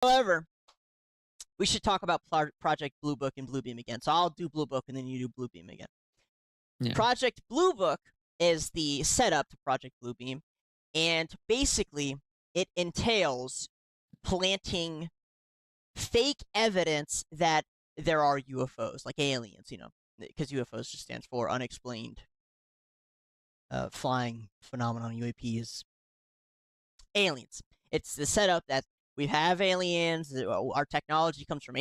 However, we should talk about Project Blue Book and Bluebeam again. So I'll do Blue Book and then you do Bluebeam again. Yeah. Project Blue Book is the setup to Project Bluebeam, and basically it entails planting fake evidence that there are UFOs, like aliens, because UFOs just stands for unexplained flying phenomenon. UAP is aliens. It's the setup that we have aliens. Our technology comes from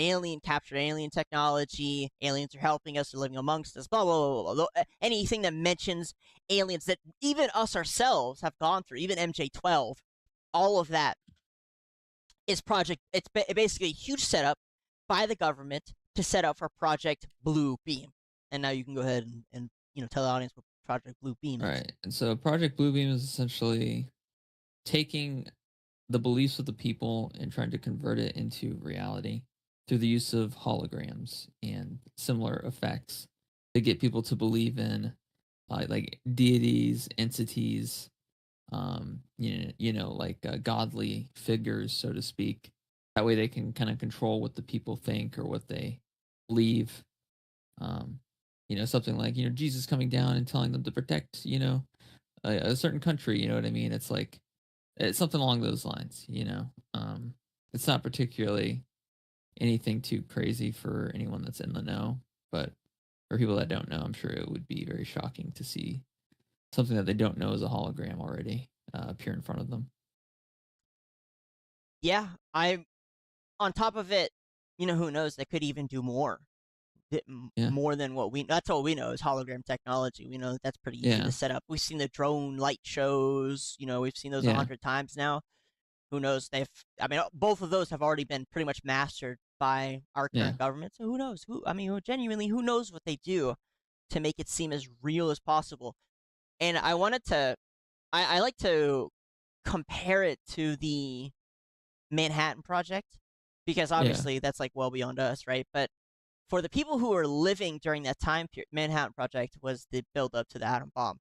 captured alien technology. Aliens are helping us. They're living amongst us. Blah, blah, blah, blah. Anything that mentions aliens that even us ourselves have gone through, even MJ12, all of that is it's basically a huge setup by the government to set up for Project Blue Beam. And now you can go ahead and tell the audience what Project Blue Beam is. All right. And so Project Bluebeam is essentially taking the beliefs of the people and trying to convert it into reality through the use of holograms and similar effects to get people to believe in like deities, entities, like godly figures, so to speak. That way they can kind of control what the people think or what they believe. Something like, Jesus coming down and telling them to protect, a certain country, you know what I mean? It's like, it's something along those lines, It's not particularly anything too crazy for anyone that's in the know, but for people that don't know, I'm sure it would be very shocking to see something that they don't know is a hologram already appear in front of them. Yeah, on top of it, who knows? They could even do more. Yeah. More than that's all we know is hologram technology. We know that's pretty easy to set up. We've seen the drone light shows, we've seen those 100 times now. Who knows? Both of those have already been pretty much mastered by our current government. So who knows? Genuinely, who knows what they do to make it seem as real as possible? And I like to compare it to the Manhattan Project, because obviously that's like well beyond us, right? But for the people who were living during that time period, Manhattan Project was the build up to the atom bomb.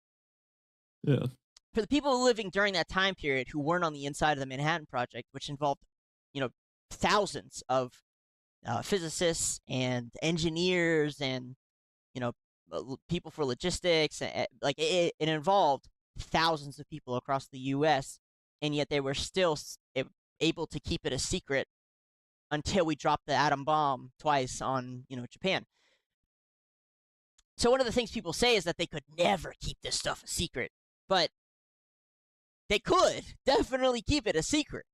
Yeah. For the people living during that time period who weren't on the inside of the Manhattan Project, which involved, thousands of physicists and engineers and, people for logistics, like it involved thousands of people across the U.S., and yet they were still able to keep it a secret until we dropped the atom bomb twice on, Japan. So one of the things people say is that they could never keep this stuff a secret, but they could definitely keep it a secret.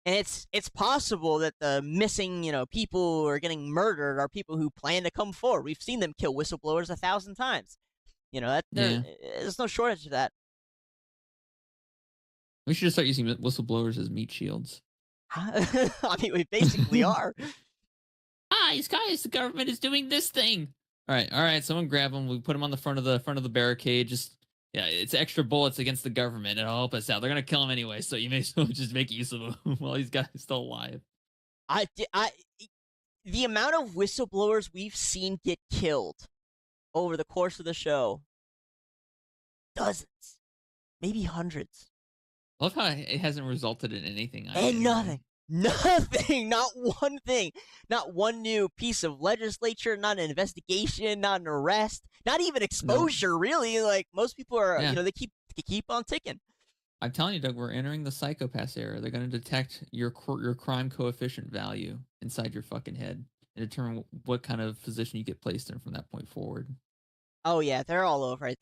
And it's possible that the missing, people who are getting murdered are people who plan to come forward. We've seen them kill whistleblowers 1,000 times. There's no shortage of that. We should just start using whistleblowers as meat shields. We basically are. Guys, the government is doing this thing. All right. Someone grab them. We put them on the front of the barricade. It's extra bullets against the government. It'll help us out. They're gonna kill him anyway, so you may as well just make use of him while he's still alive. The amount of whistleblowers we've seen get killed over the course of the show, dozens, maybe hundreds. I love how it hasn't resulted in anything. And nothing. Nothing. Not one thing. Not one new piece of legislature. Not an investigation. Not an arrest. Not even exposure. No. Really. Like most people are. They keep on ticking. I'm telling you, Doug. We're entering the psychopath era. They're going to detect your crime coefficient value inside your fucking head and determine what kind of position you get placed in from that point forward. Oh yeah, they're all over it.